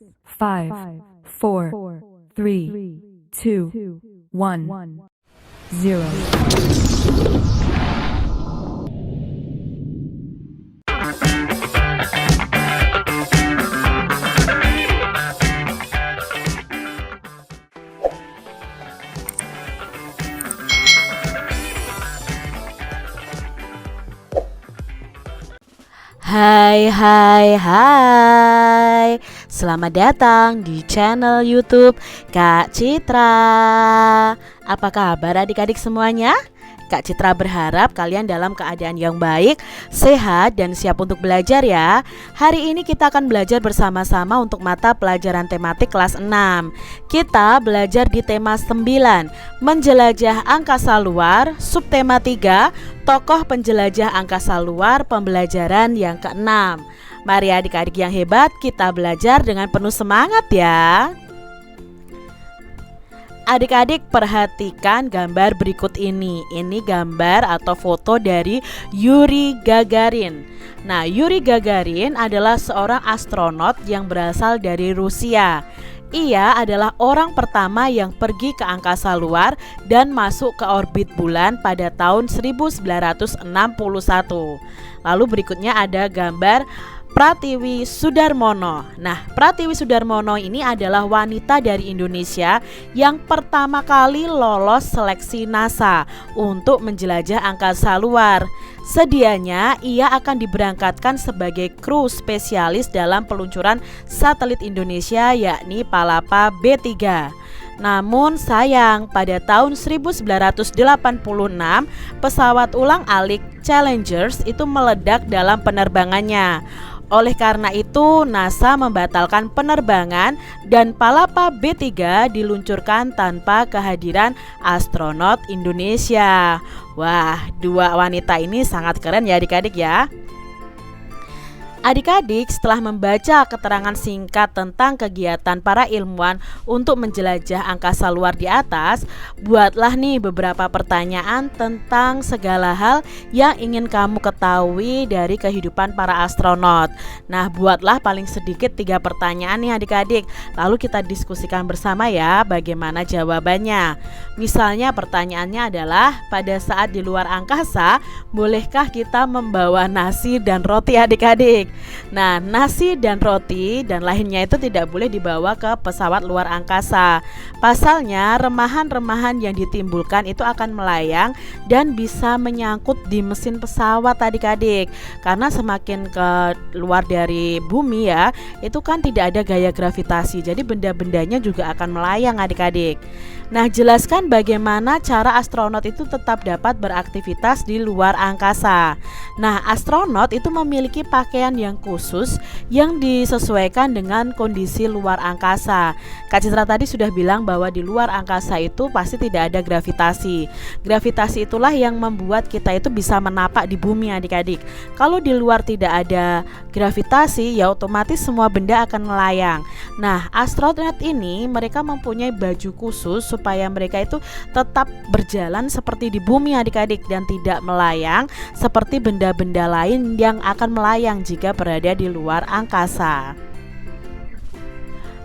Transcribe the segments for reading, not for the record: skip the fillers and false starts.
5, 4, 3, 2, 1, 0. Hai. Selamat datang di channel YouTube Kak Citra. Apa kabar adik-adik semuanya? Kak Citra berharap kalian dalam keadaan yang baik, sehat, dan siap untuk belajar ya. Hari ini kita akan belajar bersama-sama untuk mata pelajaran tematik kelas 6. Kita belajar di tema 9, menjelajah angkasa luar, subtema 3, tokoh penjelajah angkasa luar, pembelajaran yang ke-6. Mari adik-adik yang hebat, kita belajar dengan penuh semangat ya. Adik-adik perhatikan gambar berikut ini. Ini gambar atau foto dari Yuri Gagarin. Nah, Yuri Gagarin adalah seorang astronot yang berasal dari Rusia. Ia adalah orang pertama yang pergi ke angkasa luar dan masuk ke orbit bulan pada tahun 1961. Lalu berikutnya ada gambar Pratiwi Sudarmono. Nah, Pratiwi Sudarmono ini adalah wanita dari Indonesia yang pertama kali lolos seleksi NASA untuk menjelajah angkasa luar. Sedianya ia akan diberangkatkan sebagai kru spesialis dalam peluncuran satelit Indonesia yakni Palapa B3. Namun sayang, pada tahun 1986 pesawat ulang-alik Challengers itu meledak dalam penerbangannya. Oleh karena itu, NASA membatalkan penerbangan dan Palapa B3 diluncurkan tanpa kehadiran astronot Indonesia. Wah, dua wanita ini sangat keren ya adik-adik ya. Adik-adik, setelah membaca keterangan singkat tentang kegiatan para ilmuwan untuk menjelajah angkasa luar di atas, buatlah nih beberapa pertanyaan tentang segala hal yang ingin kamu ketahui dari kehidupan para astronot. Nah, buatlah paling sedikit 3 pertanyaan nih adik-adik. Lalu kita diskusikan bersama ya bagaimana jawabannya. Misalnya pertanyaannya adalah, pada saat di luar angkasa, bolehkah kita membawa nasi dan roti adik-adik? Nah, nasi dan roti dan lainnya itu tidak boleh dibawa ke pesawat luar angkasa. Pasalnya, remahan-remahan yang ditimbulkan itu akan melayang dan bisa menyangkut di mesin pesawat adik-adik. Karena semakin ke luar dari bumi ya, itu kan tidak ada gaya gravitasi. Jadi benda-bendanya juga akan melayang adik-adik. Nah, jelaskan bagaimana cara astronot itu tetap dapat beraktivitas di luar angkasa. Nah, astronot itu memiliki pakaian yang khusus yang disesuaikan dengan kondisi luar angkasa. Kak Citra tadi sudah bilang bahwa di luar angkasa itu pasti tidak ada gravitasi. Gravitasi itulah yang membuat kita itu bisa menapak di bumi adik-adik. Kalau di luar tidak ada gravitasi, ya otomatis semua benda akan melayang. Nah, astronot ini mereka mempunyai baju khusus supaya mereka itu tetap berjalan seperti di bumi adik-adik dan tidak melayang seperti benda-benda lain yang akan melayang jika berada di luar angkasa.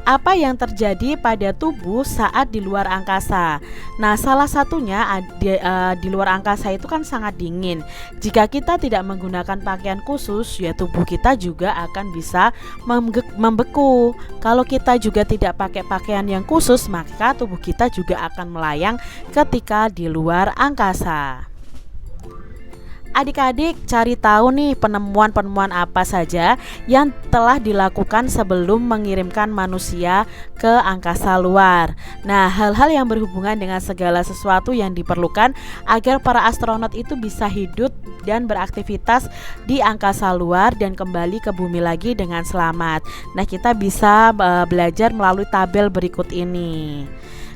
Apa yang terjadi pada tubuh saat di luar angkasa? Nah, salah satunya di luar angkasa itu kan sangat dingin. Jika kita tidak menggunakan pakaian khusus, ya tubuh kita juga akan bisa membeku. Kalau kita juga tidak pakai pakaian yang khusus, maka tubuh kita juga akan melayang ketika di luar angkasa. Adik-adik cari tahu nih penemuan-penemuan apa saja yang telah dilakukan sebelum mengirimkan manusia ke angkasa luar. Nah, hal-hal yang berhubungan dengan segala sesuatu yang diperlukan agar para astronot itu bisa hidup dan beraktivitas di angkasa luar dan kembali ke bumi lagi dengan selamat. Nah, kita bisa belajar melalui tabel berikut ini.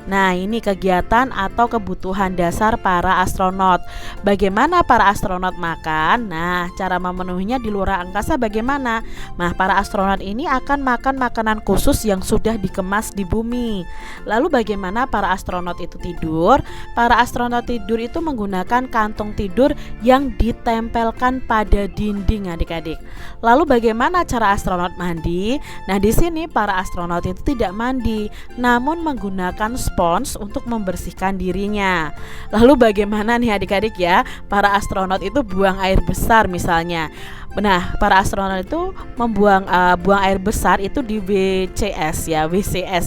Nah, ini kegiatan atau kebutuhan dasar para astronot. Bagaimana para astronot makan? Nah, cara memenuhinya di luar angkasa bagaimana? Nah, para astronot ini akan makan makanan khusus yang sudah dikemas di bumi. Lalu bagaimana para astronot itu tidur? Para astronot tidur itu menggunakan kantung tidur yang ditempelkan pada dinding, adik-adik. Lalu bagaimana cara astronot mandi? Nah, di sini para astronot itu tidak mandi, namun menggunakan spons untuk membersihkan dirinya. Lalu bagaimana nih adik-adik ya, para astronot itu buang air besar misalnya. Nah, para astronot itu buang air besar itu di WCS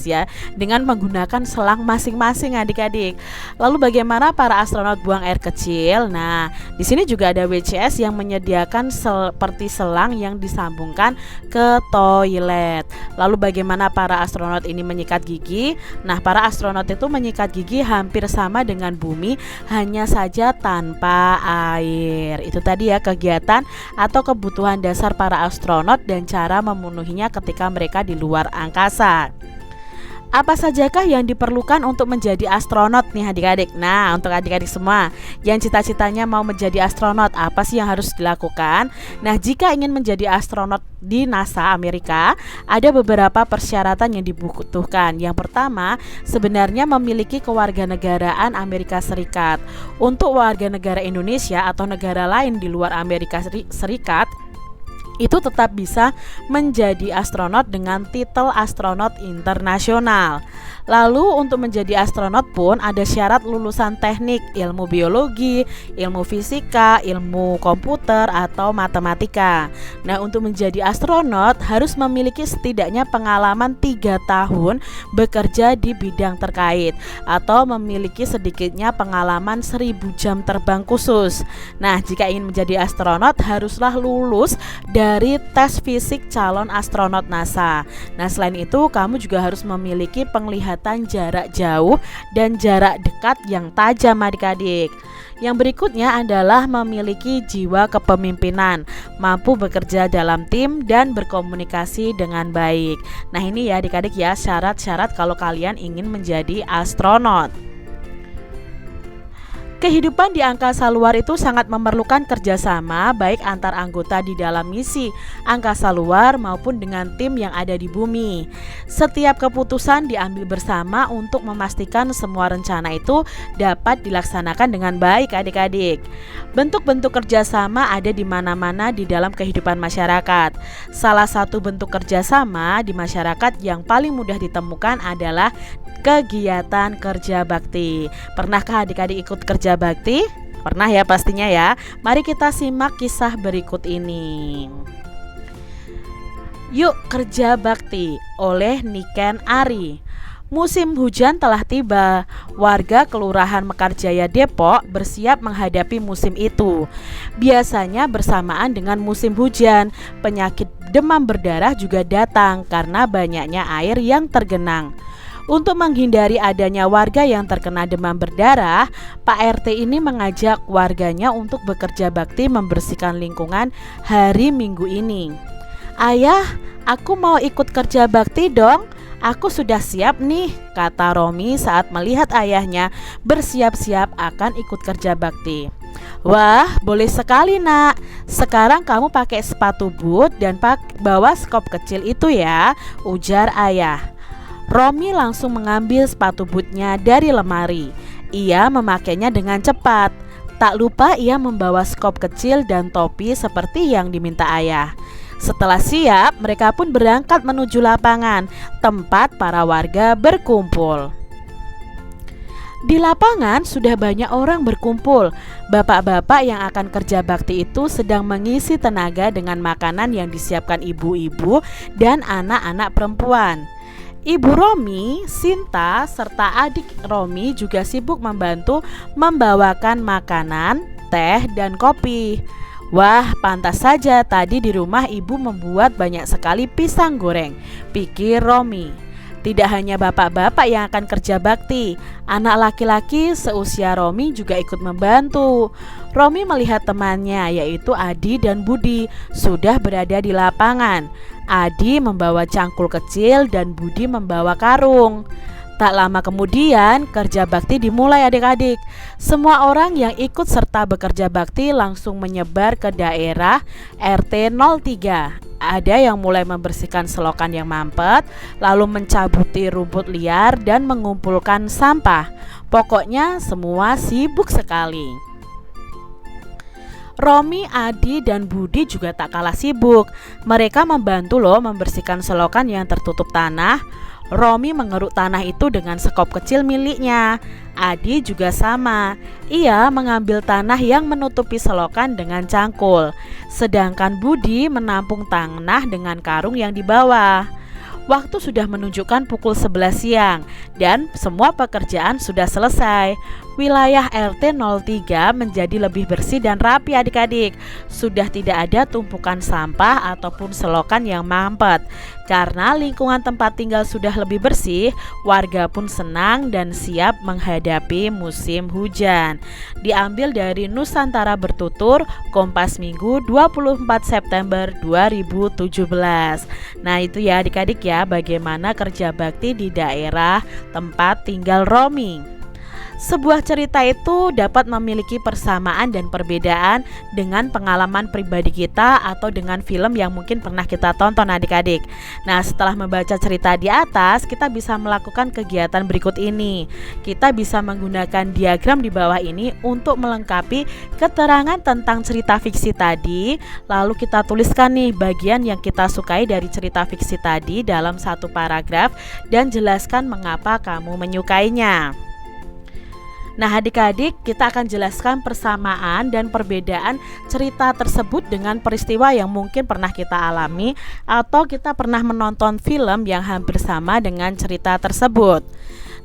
ya, dengan menggunakan selang masing-masing adik-adik. Lalu bagaimana para astronot buang air kecil? Nah, di sini juga ada WCS yang menyediakan seperti selang yang disambungkan ke toilet. Lalu bagaimana para astronot ini menyikat gigi? Nah, para astronot itu menyikat gigi hampir sama dengan bumi, hanya saja tanpa air. Itu tadi ya kegiatan atau kebutuhan dasar para astronot dan cara memenuhinya ketika mereka di luar angkasa. Apa sajakah yang diperlukan untuk menjadi astronot nih adik-adik? Nah, untuk adik-adik semua yang cita-citanya mau menjadi astronot, apa sih yang harus dilakukan? Nah, jika ingin menjadi astronot di NASA Amerika, ada beberapa persyaratan yang dibutuhkan. Yang pertama, sebenarnya memiliki kewarganegaraan Amerika Serikat. Untuk warga negara Indonesia atau negara lain di luar Amerika Serikat, itu tetap bisa menjadi astronot dengan titel astronot internasional. Lalu untuk menjadi astronot pun ada syarat lulusan teknik, ilmu biologi, ilmu fisika, ilmu komputer atau matematika. Nah, untuk menjadi astronot harus memiliki setidaknya pengalaman 3 tahun bekerja di bidang terkait atau memiliki sedikitnya pengalaman 1000 jam terbang khusus. Nah, jika ingin menjadi astronot haruslah lulus dari tes fisik calon astronot NASA. Nah, selain itu kamu juga harus memiliki penglihatan jarak jauh dan jarak dekat yang tajam adik-adik. Yang berikutnya adalah memiliki jiwa kepemimpinan, mampu bekerja dalam tim dan berkomunikasi dengan baik. Nah, ini ya adik-adik ya syarat-syarat kalau kalian ingin menjadi astronot. Kehidupan di angkasa luar itu sangat memerlukan kerjasama baik antar anggota di dalam misi angkasa luar maupun dengan tim yang ada di bumi. Setiap keputusan diambil bersama untuk memastikan semua rencana itu dapat dilaksanakan dengan baik adik-adik. Bentuk-bentuk kerjasama ada di mana-mana di dalam kehidupan masyarakat. Salah satu bentuk kerjasama di masyarakat yang paling mudah ditemukan adalah kegiatan kerja bakti. Pernahkah adik-adik ikut kerja bakti? Pernah ya pastinya ya. Mari kita simak kisah berikut ini. Yuk Kerja Bakti oleh Niken Ari. Musim hujan telah tiba. Warga Kelurahan Mekarjaya Depok bersiap menghadapi musim itu. Biasanya bersamaan dengan musim hujan, penyakit demam berdarah juga datang karena banyaknya air yang tergenang. Untuk menghindari adanya warga yang terkena demam berdarah, Pak RT ini mengajak warganya untuk bekerja bakti membersihkan lingkungan hari Minggu ini. Ayah, aku mau ikut kerja bakti dong. Aku sudah siap nih, kata Romi saat melihat ayahnya bersiap-siap akan ikut kerja bakti. Wah, boleh sekali nak. Sekarang kamu pakai sepatu boot dan bawa skop kecil itu ya, ujar ayah. Romi langsung mengambil sepatu bootnya dari lemari. Ia memakainya dengan cepat. Tak lupa ia membawa skop kecil dan topi seperti yang diminta ayah. Setelah siap, mereka pun berangkat menuju lapangan, tempat para warga berkumpul. Di lapangan sudah banyak orang berkumpul. Bapak-bapak yang akan kerja bakti itu sedang mengisi tenaga dengan makanan yang disiapkan ibu-ibu dan anak-anak perempuan. Ibu Romi, Sinta, serta adik Romi juga sibuk membantu membawakan makanan, teh, dan kopi. Wah, pantas saja tadi di rumah ibu membuat banyak sekali pisang goreng, pikir Romi. Tidak hanya bapak-bapak yang akan kerja bakti, anak laki-laki seusia Romi juga ikut membantu. Romi melihat temannya yaitu Adi dan Budi sudah berada di lapangan. Adi membawa cangkul kecil dan Budi membawa karung. Tak lama kemudian, kerja bakti dimulai adik-adik. Semua orang yang ikut serta bekerja bakti langsung menyebar ke daerah RT 03. Ada yang mulai membersihkan selokan yang mampet, lalu mencabuti rumput liar dan mengumpulkan sampah. Pokoknya semua sibuk sekali. Romi, Adi, dan Budi juga tak kalah sibuk. Mereka membantu loh membersihkan selokan yang tertutup tanah. Romi mengeruk tanah itu dengan sekop kecil miliknya. Adi juga sama. Ia mengambil tanah yang menutupi selokan dengan cangkul. Sedangkan Budi menampung tanah dengan karung yang dibawa. Waktu sudah menunjukkan pukul 11 siang dan semua pekerjaan sudah selesai. Wilayah RT 03 menjadi lebih bersih dan rapi adik-adik. Sudah tidak ada tumpukan sampah ataupun selokan yang mampet. Karena lingkungan tempat tinggal sudah lebih bersih, warga pun senang dan siap menghadapi musim hujan. Diambil dari Nusantara Bertutur, Kompas Minggu 24 September 2017. Nah itu ya adik-adik ya, bagaimana kerja bakti di daerah tempat tinggal Romi. Sebuah cerita itu dapat memiliki persamaan dan perbedaan dengan pengalaman pribadi kita atau dengan film yang mungkin pernah kita tonton adik-adik. Nah setelah membaca cerita di atas, kita bisa melakukan kegiatan berikut ini. Kita bisa menggunakan diagram di bawah ini untuk melengkapi keterangan tentang cerita fiksi tadi. Lalu kita tuliskan nih bagian yang kita sukai dari cerita fiksi tadi dalam satu paragraf dan jelaskan mengapa kamu menyukainya. Nah adik-adik, kita akan jelaskan persamaan dan perbedaan cerita tersebut dengan peristiwa yang mungkin pernah kita alami atau kita pernah menonton film yang hampir sama dengan cerita tersebut.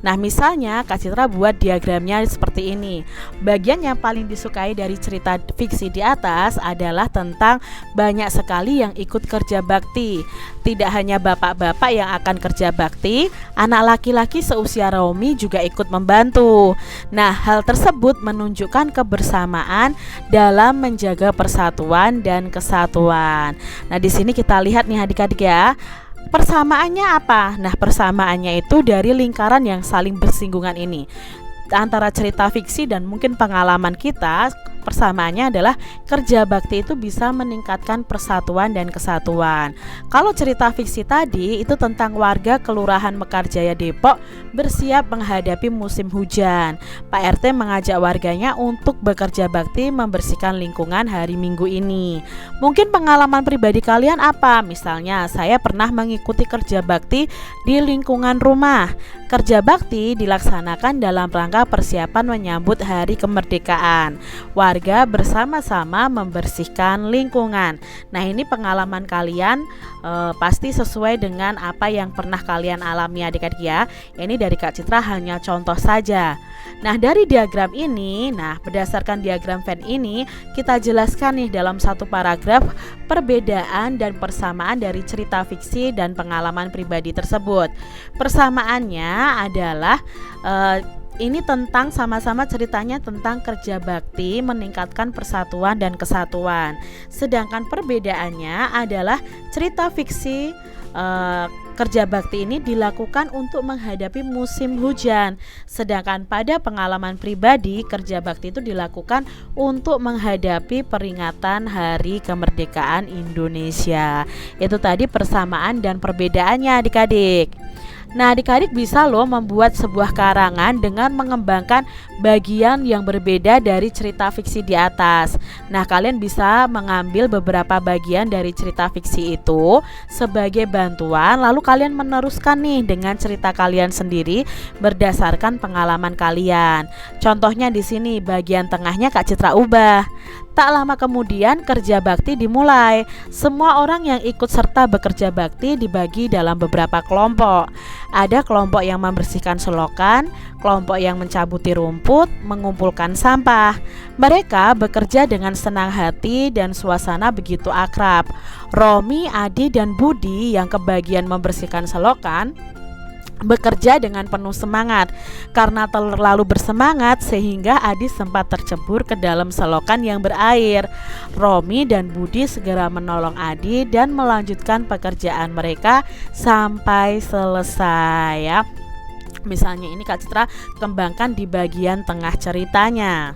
Nah misalnya Kak Citra buat diagramnya seperti ini. Bagian yang paling disukai dari cerita fiksi di atas adalah tentang banyak sekali yang ikut kerja bakti. Tidak hanya bapak-bapak yang akan kerja bakti, anak laki-laki seusia Romi juga ikut membantu. Nah hal tersebut menunjukkan kebersamaan dalam menjaga persatuan dan kesatuan. Nah di sini kita lihat nih adik-adik ya. Persamaannya apa? Nah persamaannya itu dari lingkaran yang saling bersinggungan ini antara cerita fiksi dan mungkin pengalaman kita. Persamaannya adalah kerja bakti itu bisa meningkatkan persatuan dan kesatuan. Kalau cerita fiksi tadi itu tentang warga Kelurahan Mekarjaya Depok bersiap menghadapi musim hujan. Pak RT mengajak warganya untuk bekerja bakti membersihkan lingkungan hari Minggu ini. Mungkin pengalaman pribadi kalian apa? Misalnya saya pernah mengikuti kerja bakti di lingkungan rumah. Kerja bakti dilaksanakan dalam rangka persiapan menyambut hari kemerdekaan. Warga bersama-sama membersihkan lingkungan. Nah ini pengalaman kalian pasti sesuai dengan apa yang pernah kalian alami adik-adik ya. Ini dari Kak Citra hanya contoh saja. Nah dari diagram ini, berdasarkan diagram Venn ini kita jelaskan nih dalam satu paragraf perbedaan dan persamaan dari cerita fiksi dan pengalaman pribadi tersebut. Persamaannya adalah ini tentang sama-sama ceritanya tentang kerja bakti meningkatkan persatuan dan kesatuan. Sedangkan perbedaannya adalah cerita fiksi kerja bakti ini dilakukan untuk menghadapi musim hujan. Sedangkan pada pengalaman pribadi kerja bakti itu dilakukan untuk menghadapi peringatan Hari Kemerdekaan Indonesia. Itu tadi persamaan dan perbedaannya adik-adik. Nah adik-adik bisa loh membuat sebuah karangan dengan mengembangkan bagian yang berbeda dari cerita fiksi di atas. Nah kalian bisa mengambil beberapa bagian dari cerita fiksi itu sebagai bantuan, lalu kalian meneruskan nih dengan cerita kalian sendiri berdasarkan pengalaman kalian. Contohnya di sini bagian tengahnya Kak Citra ubah. Tak lama kemudian kerja bakti dimulai. Semua orang yang ikut serta bekerja bakti dibagi dalam beberapa kelompok. Ada kelompok yang membersihkan selokan, kelompok yang mencabuti rumput, mengumpulkan sampah. Mereka bekerja dengan senang hati dan suasana begitu akrab. Romi, Adi, dan Budi yang kebagian membersihkan selokan bekerja dengan penuh semangat. Karena terlalu bersemangat sehingga Adi sempat tercebur ke dalam selokan yang berair. Romi dan Budi segera menolong Adi dan melanjutkan pekerjaan mereka sampai selesai ya. Misalnya ini Kak Citra kembangkan di bagian tengah ceritanya.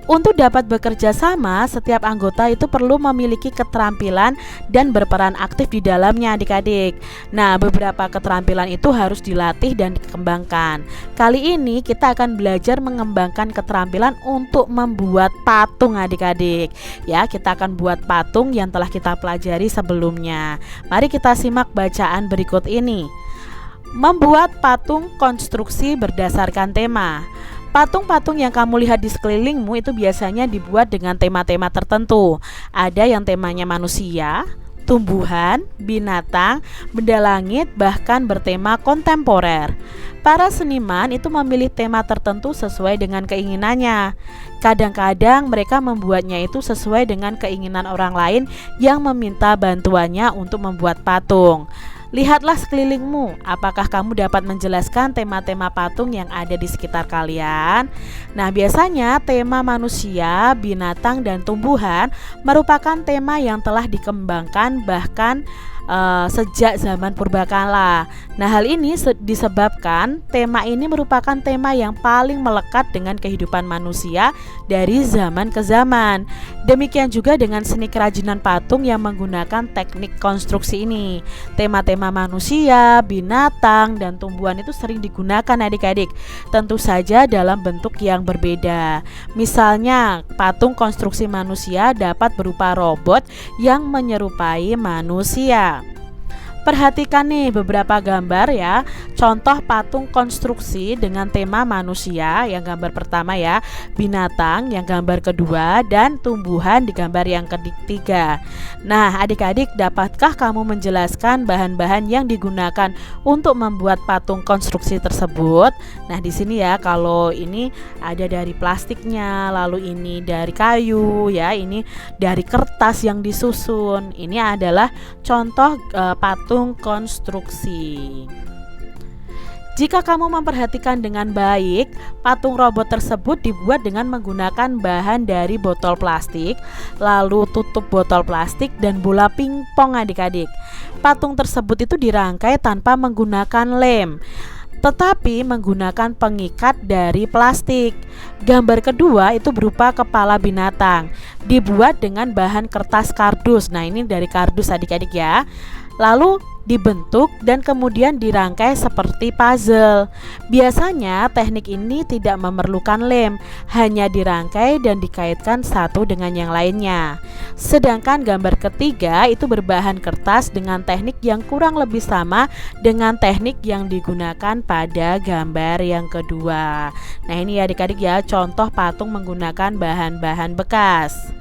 Untuk dapat bekerja sama, setiap anggota itu perlu memiliki keterampilan dan berperan aktif di dalamnya adik-adik. Nah, beberapa keterampilan itu harus dilatih dan dikembangkan. Kali ini kita akan belajar mengembangkan keterampilan untuk membuat patung adik-adik. Ya, kita akan buat patung yang telah kita pelajari sebelumnya. Mari kita simak bacaan berikut ini. Membuat patung konstruksi berdasarkan tema. Patung-patung yang kamu lihat di sekelilingmu itu biasanya dibuat dengan tema-tema tertentu. Ada yang temanya manusia, tumbuhan, binatang, benda langit, bahkan bertema kontemporer. Para seniman itu memilih tema tertentu sesuai dengan keinginannya. Kadang-kadang mereka membuatnya itu sesuai dengan keinginan orang lain yang meminta bantuannya untuk membuat patung. Lihatlah sekelilingmu, apakah kamu dapat menjelaskan tema-tema patung yang ada di sekitar kalian? Nah, biasanya tema manusia, binatang, dan tumbuhan merupakan tema yang telah dikembangkan bahkan sejak zaman purbakala. Nah, hal ini disebabkan tema ini merupakan tema yang paling melekat dengan kehidupan manusia dari zaman ke zaman. Demikian juga dengan seni kerajinan patung yang menggunakan teknik konstruksi ini. Tema-tema manusia, binatang, dan tumbuhan itu sering digunakan adik-adik, tentu saja dalam bentuk yang berbeda. Misalnya, patung konstruksi manusia dapat berupa robot yang menyerupai manusia. Perhatikan nih beberapa gambar ya. Contoh patung konstruksi dengan tema manusia yang gambar pertama ya, binatang yang gambar kedua, dan tumbuhan di gambar yang ketiga. Nah, adik-adik, dapatkah kamu menjelaskan bahan-bahan yang digunakan untuk membuat patung konstruksi tersebut? Nah, di sini ya, kalau ini ada dari plastiknya, lalu ini dari kayu ya, ini dari kertas yang disusun. Ini adalah contoh patung konstruksi. Jika kamu memperhatikan dengan baik, patung robot tersebut dibuat dengan menggunakan bahan dari botol plastik, lalu tutup botol plastik dan bola pingpong adik-adik. Patung tersebut itu dirangkai tanpa menggunakan lem, tetapi menggunakan pengikat dari plastik. Gambar kedua itu berupa kepala binatang, dibuat dengan bahan kertas kardus. Nah, ini dari kardus adik-adik ya. Lalu dibentuk dan kemudian dirangkai seperti puzzle. Biasanya teknik ini tidak memerlukan lem, hanya dirangkai dan dikaitkan satu dengan yang lainnya. Sedangkan gambar ketiga itu berbahan kertas dengan teknik yang kurang lebih sama dengan teknik yang digunakan pada gambar yang kedua. Nah, ini adik-adik ya, contoh patung menggunakan bahan-bahan bekas.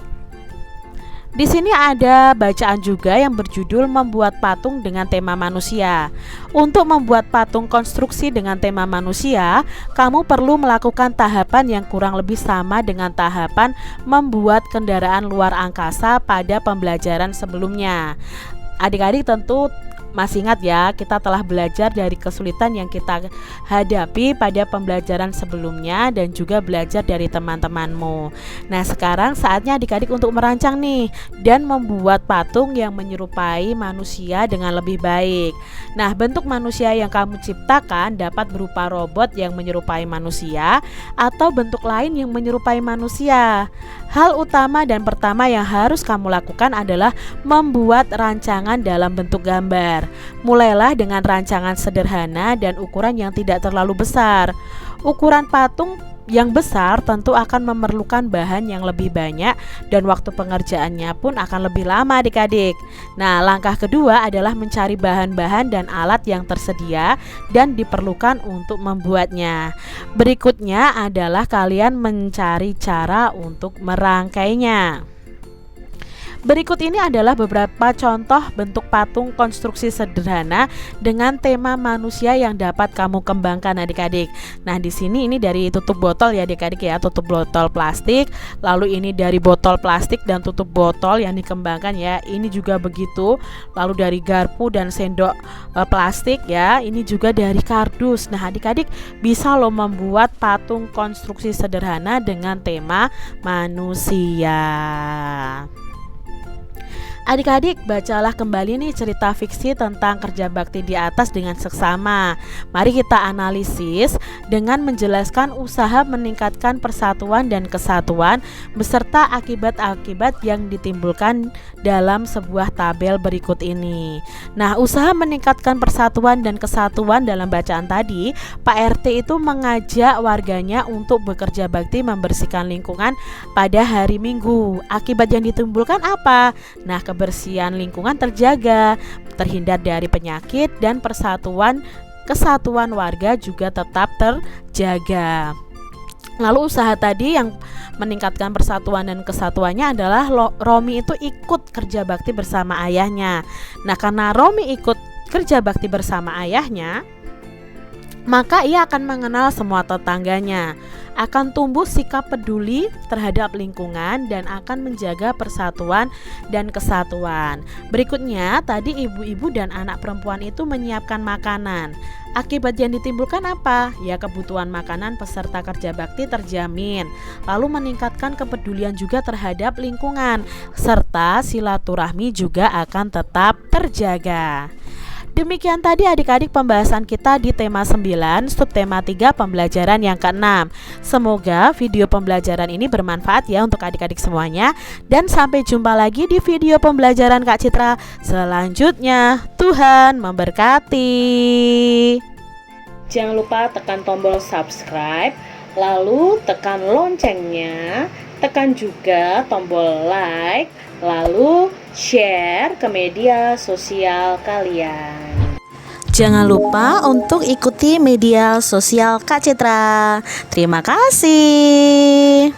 Di sini ada bacaan juga yang berjudul membuat patung dengan tema manusia. Untuk membuat patung konstruksi dengan tema manusia, kamu perlu melakukan tahapan yang kurang lebih sama dengan tahapan membuat kendaraan luar angkasa pada pembelajaran sebelumnya. Adik-adik tentu masih ingat ya, kita telah belajar dari kesulitan yang kita hadapi pada pembelajaran sebelumnya dan juga belajar dari teman-temanmu. Nah, sekarang saatnya adik-adik untuk merancang nih dan membuat patung yang menyerupai manusia dengan lebih baik. Nah, bentuk manusia yang kamu ciptakan dapat berupa robot yang menyerupai manusia atau bentuk lain yang menyerupai manusia. Hal utama dan pertama yang harus kamu lakukan adalah membuat rancangan dalam bentuk gambar. Mulailah dengan rancangan sederhana dan ukuran yang tidak terlalu besar. Ukuran patung yang besar tentu akan memerlukan bahan yang lebih banyak dan waktu pengerjaannya pun akan lebih lama adik-adik. Nah, langkah kedua adalah mencari bahan-bahan dan alat yang tersedia dan diperlukan untuk membuatnya. Berikutnya adalah kalian mencari cara untuk merangkainya. Berikut ini adalah beberapa contoh bentuk patung konstruksi sederhana dengan tema manusia yang dapat kamu kembangkan adik-adik. Nah, di sini ini dari tutup botol ya adik-adik ya, tutup botol plastik. Lalu ini dari botol plastik dan tutup botol yang dikembangkan ya. Ini juga begitu. Lalu dari garpu dan sendok plastik ya. Ini juga dari kardus. Nah, adik-adik bisa loh membuat patung konstruksi sederhana dengan tema manusia. Adik-adik, bacalah kembali nih cerita fiksi tentang kerja bakti di atas dengan seksama. Mari kita analisis dengan menjelaskan usaha meningkatkan persatuan dan kesatuan beserta akibat-akibat yang ditimbulkan dalam sebuah tabel berikut ini. Nah, usaha meningkatkan persatuan dan kesatuan dalam bacaan tadi, Pak RT itu mengajak warganya untuk bekerja bakti membersihkan lingkungan pada hari Minggu. Akibat yang ditimbulkan apa? Nah, kebersihan lingkungan terjaga, terhindar dari penyakit, dan kesatuan warga juga tetap terjaga. Lalu usaha tadi yang meningkatkan persatuan dan kesatuannya adalah Romi itu ikut kerja bakti bersama ayahnya. Nah, karena Romi ikut kerja bakti bersama ayahnya, maka ia akan mengenal semua tetangganya, akan tumbuh sikap peduli terhadap lingkungan, dan akan menjaga persatuan dan kesatuan. Berikutnya, tadi ibu-ibu dan anak perempuan itu menyiapkan makanan. Akibat yang ditimbulkan apa? Ya, kebutuhan makanan peserta kerja bakti terjamin. Lalu meningkatkan kepedulian juga terhadap lingkungan, serta silaturahmi juga akan tetap terjaga. Demikian tadi adik-adik pembahasan kita di tema 9, subtema 3 pembelajaran yang ke-6. Semoga video pembelajaran ini bermanfaat ya untuk adik-adik semuanya. Dan sampai jumpa lagi di video pembelajaran Kak Citra selanjutnya. Tuhan memberkati. Jangan lupa tekan tombol subscribe, lalu tekan loncengnya, tekan juga tombol like, lalu share ke media sosial kalian. Jangan lupa untuk ikuti media sosial Kak Citra. Terima kasih.